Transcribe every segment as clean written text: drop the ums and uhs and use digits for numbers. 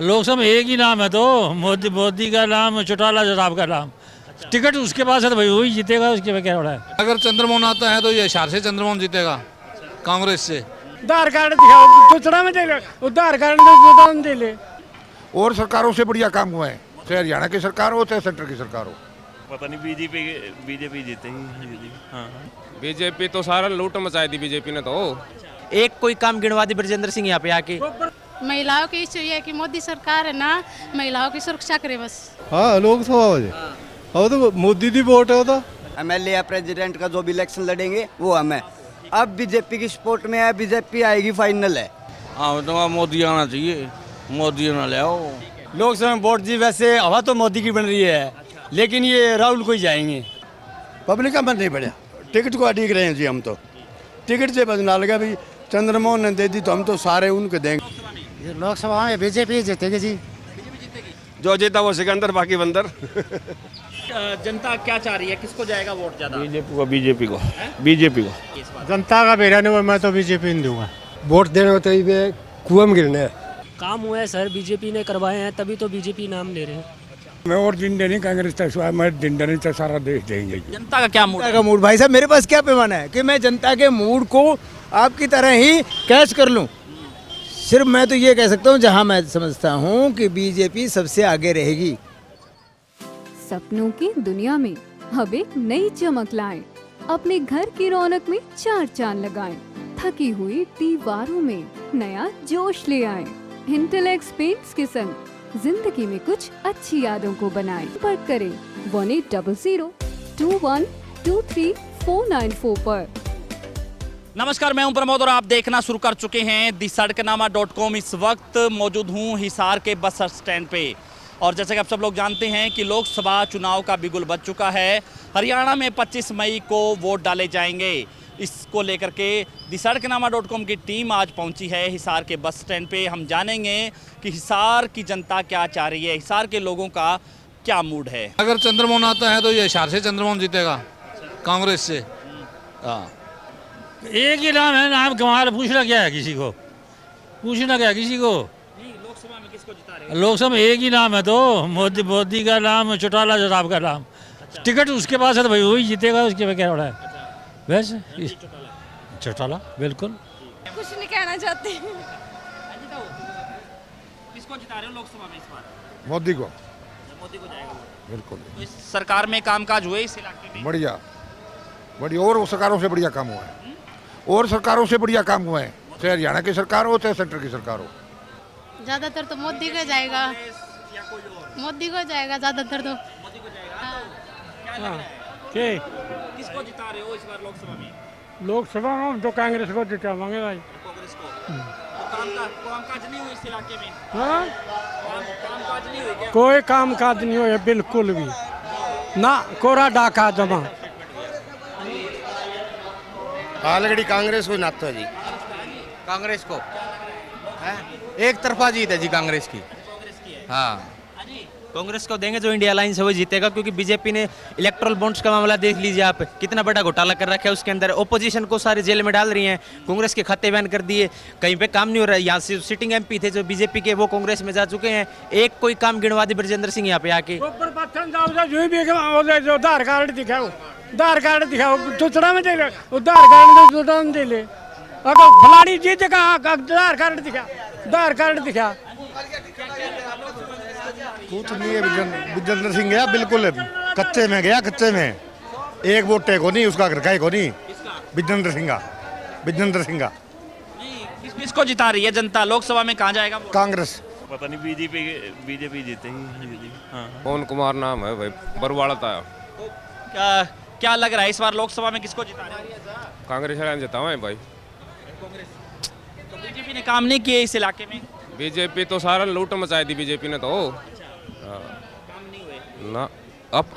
लोकसभा में एक ही नाम है तो मोदी का नाम, चौटाला साहब का नाम। टिकट उसके पास है तो भाई वही जीतेगा, उसके में क्या हो रहा है। अगर चंद्रमोहन आता है तो ये हिसार से चंद्रमोहन जीतेगा कांग्रेस से। आधार कार्ड दिखाओ चुचड़ा में दे, आधार कार्ड दे ले। और सरकारों से बढ़िया काम हुआ है, चाहे हरियाणा की सरकार हो चाहे सेंटर की सरकार हो। पता नहीं बीजेपी जीतेगी। हाँ बीजेपी तो सारा लूट मचाई थी बीजेपी ने तो। एक कोई काम गिनवा दी ब्रजेंद्र सिंह यहाँ पे आके। महिलाओं की इच्छा ये है कि मोदी सरकार है ना, महिलाओं की सुरक्षा करे बस। हाँ लोकसभा अब तो मोदी दी वोट है। तो एमएलए या प्रेसिडेंट का जो भी इलेक्शन लड़ेंगे वो हमें। अब बीजेपी की सपोर्ट में है, बीजेपी आएगी, फाइनल है। हाँ तो मोदी आना चाहिए, मोदी ना ले आओ। लोकसभा में वोट जी वैसे हवा तो मोदी की बन रही है, लेकिन ये राहुल को ही जाएंगे। पब्लिक का मन नहीं बढ़िया, टिकट को अड़ीक रहे हैं जी हम तो। टिकट से बदला लगा भाई, चंद्रमोहन ने दे दी तो हम तो सारे उनको देंगे। लोकसभा में बीजेपी जीतेगी जी। जो जीता वो सिकंदर, बाकी बंदर। जनता क्या चाह रही है, किसको जाएगा वोट ज्यादा? बीजेपी को। जनता का बेरा नहीं, मैं तो बीजेपी नहीं दूंगा। वोट देने होते ही कुआं में गिरने। काम हुआ है सर, बीजेपी ने करवाए हैं, तभी तो बीजेपी नाम ले रहे हैं। मैं और जिंदे नहीं कांग्रेस तक, मैं जिंदे नहीं तो सारा देश देंगे। जनता का क्या मूड? का मूड भाई साहब, मेरे पास क्या पैमाना है कि मैं जनता के मूड को आपकी तरह ही कैच कर लूं। सिर्फ मैं तो ये कह सकता हूं, जहां मैं समझता हूं कि बीजेपी सबसे आगे रहेगी। सपनों की दुनिया में अब एक नई चमक लाएं, अपने घर की रौनक में चार चांद लगाएं, थकी हुई दीवारों में नया जोश ले आएं। इंटेलेक्स पेंट्स के संग जिंदगी में कुछ अच्छी यादों को बनाएं। संपर्क करें 1800212349 पर। नमस्कार, मैं हूं प्रमोद और आप देखना शुरू कर चुके हैं thesadknama.com। इस वक्त मौजूद हूं हिसार के बस स्टैंड पे और जैसे कि आप सब लोग जानते हैं कि लोकसभा चुनाव का बिगुल बज चुका है। हरियाणा में 25 मई को वोट डाले जाएंगे। इसको लेकर के thesadknama.com की टीम आज पहुंची है हिसार के बस स्टैंड पे। हम जानेंगे कि हिसार की जनता क्या चाह रही है, हिसार के लोगों का क्या मूड है। अगर चंद्रमोहन आता है तो ये हिसार से चंद्रमोहन जीतेगा कांग्रेस से। हाँ एक ही नाम है, नाम कमाल, पूछना क्या है किसी को, पूछना क्या किसी को। लोकसभा में किसको जिता रहे हो? लोकसभा में एक ही नाम है तो मोदी का नाम, चौटाला साहब का नाम। टिकट उसके पास है तो भाई वही जीतेगा, उसके में क्या हो रहा है। वैसे चौटाला बिल्कुल। कुछ नहीं कहना चाहती। किसको जिता रहे हो लोकसभा में इस बार? मोदी को। मोदी को जाएगा वोट। बिल्कुल। तो इस सरकार में कामकाज हुए इस इलाके में? बढ़िया बढ़िया, और सरकारों से बढ़िया काम हुआ है। और सरकारों से बढ़िया काम हुआ है, चाहे हरियाणा की सरकार हो चाहे सेंटर की सरकार हो। ज्यादातर तो मोदी को जाएगा, मोदी को जाएगा ज्यादातर तो। मोदी को जाएगा। क्या लग रहा है? किसको जिता रहे हो इस बार लोकसभा में? लोकसभा में तो कांग्रेस को जितावांगे भाई। कांग्रेस को। तो कामकाज नहीं हुई इस इलाके में? हाँ? कामकाज नहीं हुई क्या? कोई काम काज नहीं हुआ बिल्कुल भी ना, कोरा डाका जमा। ऑलरेडी कांग्रेस को नाता है जी, कांग्रेस को एक तरफा जीत है जी कांग्रेस की। हाँ कांग्रेस को देंगे, जो इंडिया अलायंस है वो जीतेगा, क्योंकि बीजेपी ने इलेक्ट्रल बॉन्ड्स का मामला देख लीजिए आप, कितना बड़ा घोटाला कर रखा है उसके अंदर। ओपोजिशन को सारे जेल में डाल रही हैं, कांग्रेस के खाते बैन कर दिए, कहीं पे काम नहीं हो रहा है। यहाँ से सिटिंग एमपी थे जो बीजेपी के, वो कांग्रेस में जा चुके हैं। एक कोई काम गिनवा दी ब्रजेंद्र सिंह यहाँ पे आके। आधार कार्ड दिखाओ, आधार कार्ड दिखाओ चुचड़ा में दे ले, आधार कार्ड दे ले। अगर फलानी जीतेगा आधार कार्ड दिखा, आधार कार्ड दिखा। कुछ नहीं है, विजेंद्र सिंह गया बिल्कुल कच्चे में गया, कच्चे में। एक वोट को नहीं, उसका घर को नहीं। विजेंद्र सिंह किसको जिता रही है जनता लोकसभा में? कहाँ जाएगा? कांग्रेस। पता नहीं बीजेपी जीतेगी। हाँ पवन कुमार नाम है भाई, बरवाड़ा था। क्या लग रहा है इस बार लोकसभा में किसको जिता रहे हैं? कांग्रेस जिता है भाई। कांग्रेस। तो बीजेपी ने काम नहीं किए इस इलाके में? बीजेपी तो सारा लूट मचाई थी बीजेपी ने तो। काम नहीं हुए ना,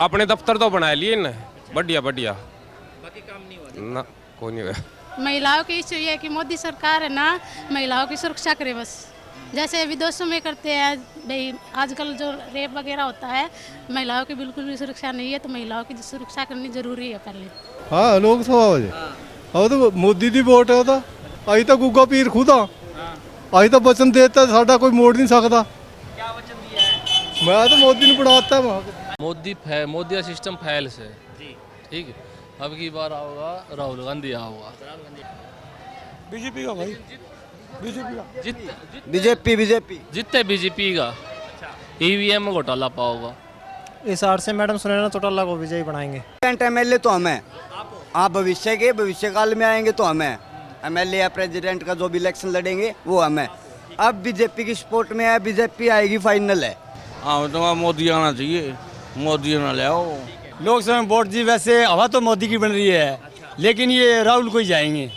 अपने दफ्तर तो बना लिए ना, बढ़िया बढ़िया, बाकी काम नहीं हुआ ना कोई नहीं हुआ। महिलाओं की इच्छा ये है कि मोदी सरकार है ना, महिलाओं की सुरक्षा करे बस। जैसे विदेशों में करते हैं भाई, आजकल जो रेप वगैरह होता है, महिलाओं की बिल्कुल भी सुरक्षा नहीं है, तो महिलाओं की सुरक्षा करनी जरूरी है पहले। हाँ लोकसभा अब तो मोदी दी वोट है। तो अभी तो गुग्गा पीर खुदा, अभी तो वचन देता साडा कोई मोड़ नहीं सकता। क्या क्या वचन दिया है? मैं तो मोदी ने बढ़ाता मोदी का सिस्टम फैल से जी ठीक है। अब की बार आओगा राहुल गांधी आओगा। बीजेपी का भाई, बीजेपी जितने बीजेपी का ईवीएम में घोटाला पाओगा। इस आर से मैडम सुनैना चौटाला को विजयी बनाएंगे। एमएलए तो हमें आप भविष्य काल में आएंगे तो हमें एमएलए या प्रेसिडेंट का जो भी इलेक्शन लड़ेंगे वो हमें। अब बीजेपी की सपोर्ट में है, बीजेपी आएगी फाइनल है। हाँ तो मोदी आना चाहिए, मोदी ना ले आओ। लोकसभा में वोट जी वैसे हवा तो मोदी की बन रही है, लेकिन ये राहुल को ही जाएंगे।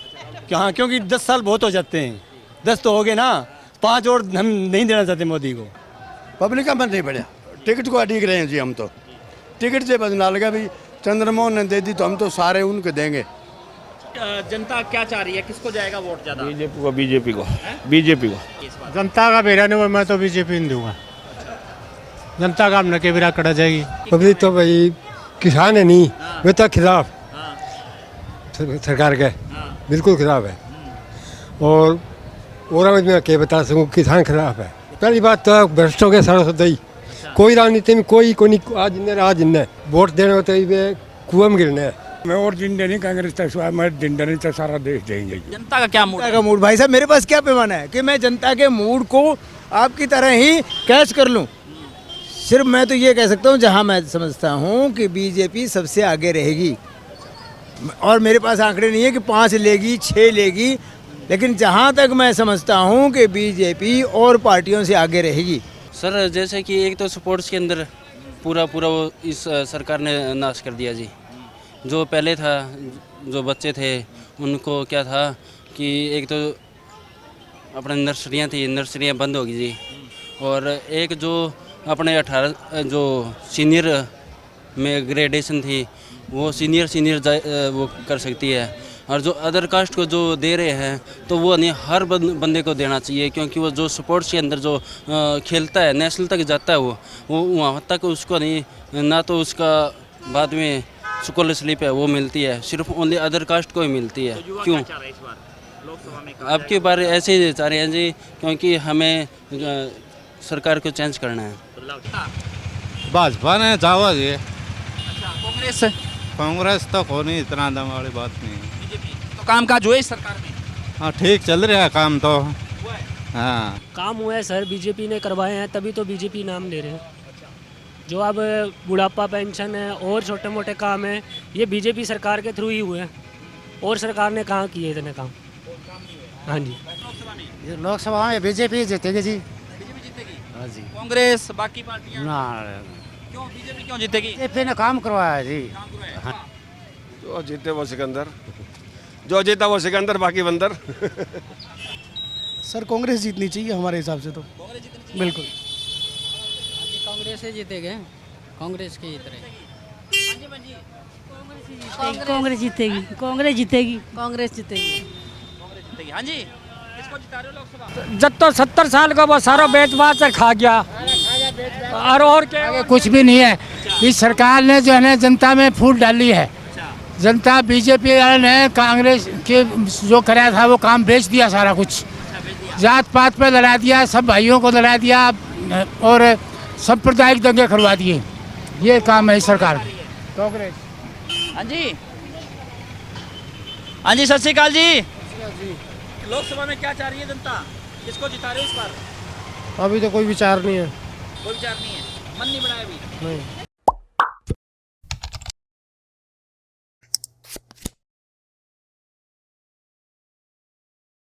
हाँ, क्योंकि 10 साल बहुत हो जाते हैं, 10 तो हो गए ना, 5 और हम नहीं देना चाहते मोदी को। पब्लिक का मन नहीं बढ़िया, टिकट को अड़ीक रहे हैं जी हम तो। टिकट से बदला लगा भी चंद्रमोहन ने दे दी तो हम तो सारे उनको देंगे। जनता क्या चाह रही है, किसको जाएगा वोट ज्यादा? बीजेपी को। जनता का बेरा नहीं, मैं तो बीजेपी नहीं दूंगा। जनता का हमने के बेरा कटा जाएगी। पब्लिक तो भाई किसान है नहीं, वे तो खिलाफ सरकार के बिल्कुल खिलाफ है। और मैं क्या बता सकूँ, किसान खिलाफ है। पहली बात तो भ्रष्ट हो गया सारा सदा ही। कोई राजनीति में कोई आज इन्हें वोट देने होते ही कुआं में गिरने। मैं और जिंदे नहीं कांग्रेस तक, मैं जिंदे नहीं तो सारा देश देंगे। जनता का क्या मूड है? का मूड भाई साहब, मेरे पास क्या पैमाना है कि मैं जनता के मूड को आपकी तरह ही कैच कर लूं। सिर्फ मैं तो ये कह सकता हूं, जहां मैं समझता हूं कि बीजेपी सबसे आगे रहेगी, और मेरे पास आंकड़े नहीं है कि 5 लेगी 6 लेगी, लेकिन जहां तक मैं समझता हूं कि बीजेपी और पार्टियों से आगे रहेगी। सर जैसे कि एक तो स्पोर्ट्स के अंदर पूरा वो इस सरकार ने नाश कर दिया जी। जो पहले था, जो बच्चे थे उनको क्या था कि एक तो अपने नर्सरियाँ थी, नर्सरियाँ बंद हो गई जी। और एक जो अपने 18 जो सीनियर में ग्रेडेशन थी वो सीनियर वो कर सकती है। और जो अदर कास्ट को जो दे रहे हैं तो वो नहीं, हर बंदे को देना चाहिए, क्योंकि वो जो स्पोर्ट्स के अंदर जो खेलता है, नेशनल तक जाता है, वो वहाँ तक उसको नहीं, ना तो उसका बाद में स्कॉलरशिप है वो मिलती है, सिर्फ ओनली अदर कास्ट को ही मिलती है। तो क्यों अब की बार ऐसे ही चाह रहे हैं जी, क्योंकि हमें सरकार को चेंज करना है। भाजपा ने चावा जी। कांग्रेस कांग्रेस तो को नहीं, इतना दम वाली बात नहीं। तो काम काज हुए इस सरकार में? हाँ ठीक चल रहा है काम तो। हाँ काम हुआ है सर, बीजेपी ने करवाए हैं, तभी तो बीजेपी नाम ले रहे हैं। जो अब बुढ़ापा पेंशन है और छोटे मोटे काम है, ये बीजेपी सरकार के थ्रू ही हुए हैं, और सरकार ने कहाँ किए इतने काम। हाँ जी, लोकसभा में बीजेपी जीतेगी जी। बीजेपी जीतेगी? हाँ जी। कांग्रेस बाकी पार्टियां ना, क्यों बीजेपी क्यों जीतेगी? बीजेपी ने काम करवाया जी। जो जीते वो सिकंदर, जो जीता वो सिकंदर, बाकी बंदर। सर कांग्रेस जीतनी चाहिए हमारे हिसाब से तो। कांग्रेस जीतनी चाहिए। बिल्कुल कांग्रेस से जीतेगे, कांग्रेस के जीत रहे। कांग्रेस जीतेगी, कांग्रेस जीतेगी, कांग्रेस जीतेगी। हाँ जी, किसको जिता रहे हो लोकसभा? जब तो 70 साल का वो सारा बेच बाच से खा गया, और क्या कुछ भी नहीं है। इस सरकार ने जो है ना जनता में फूट डाली है। जनता बीजेपी ने कांग्रेस के जो कराया था वो काम बेच दिया, सारा कुछ जात पात पे लड़ा दिया, सब भाइयों को लड़ा दिया, और सांप्रदायिक दंगे करवा दिए। ये काम है इस सरकार कांग्रेस। हाँ जी, हाँ जी, सत श्री अकाल जी। लोकसभा में क्या चाह रही है जनता, किसको जिता रहे हो इस बार? अभी तो कोई विचार नहीं है। कोई विचार नहीं है, मन नहीं बनाया अभी? नहीं।